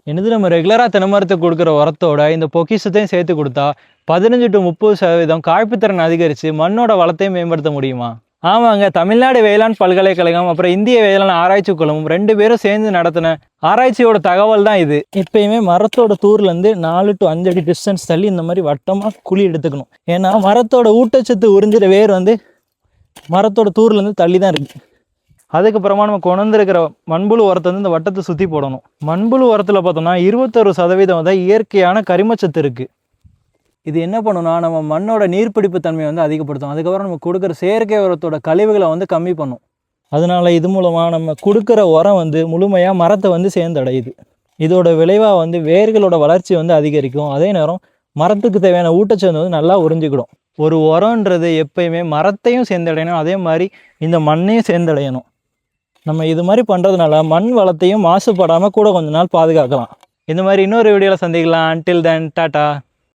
என்னது நம்ம ரெகுலராக தென்னைமரத்துக்கு கொடுக்குற உரத்தோட இந்த பொக்கிஷத்தையும் சேர்த்து கொடுத்தா 15 to 30% காய்ப்புத்திறன் அதிகரித்து மண்ணோட வளத்தையும் மேம்படுத்த முடியுமா? ஆமாங்க, தமிழ்நாடு வேளாண் பல்கலைக்கழகம் அப்புறம் இந்திய வேளாண் ஆராய்ச்சி குழுமம் 2 பேரும் சேர்ந்து நடத்தின ஆராய்ச்சியோட தகவல் தான் இது. எப்பயுமே மரத்தோட தூர்லேருந்து 4 to 5 அடி டிஸ்டன்ஸ் தள்ளி இந்த மாதிரி வட்டமாக குழி எடுத்துக்கணும். ஏன்னா மரத்தோட ஊட்டச்சத்து உறிஞ்சிற வேர் வந்து மரத்தோட தூர்லேருந்து தள்ளி தான் இருக்குது. அதுக்கப்புறமா நம்ம கொண்டிருக்கிற மண்புழு உரத்தை வந்து இந்த வட்டத்தை சுற்றி போடணும். மண்புழு உரத்தில் பார்த்தோம்னா 21% வந்து இயற்கையான கரிமச்சத்து இருக்குது. இது என்ன பண்ணணும்னா நம்ம மண்ணோட நீர்ப்பிடிப்பு தன்மையை வந்து அதிகப்படுத்தும். அதுக்கப்புறம் நம்ம கொடுக்குற செயற்கை உரத்தோட கழிவுகளை வந்து கம்மி பண்ணும். அதனால் இது மூலமாக நம்ம கொடுக்குற உரம் வந்து முழுமையாக மரத்தை வந்து சேர்ந்தடையுது. இதோட விளைவாக வந்து வேர்களோட வளர்ச்சி வந்து அதிகரிக்கும். அதே நேரம் மரத்துக்கு தேவையான ஊட்டச்சத்து வந்து நல்லா உறிஞ்சிக்கிடும். ஒரு உரம்ன்றது எப்பயுமே மரத்தையும் சேர்ந்தடையணும், அதே மாதிரி இந்த மண்ணையும் சேர்ந்தடையணும். நம்ம இது மாதிரி பண்ணுறதுனால மண் வளத்தையும் மாசுபடாமல் கூட கொஞ்ச நாள் பாதுகாக்கலாம். இந்த மாதிரி இன்னொரு வீடியோவில் சந்திக்கலாம். Until then tata.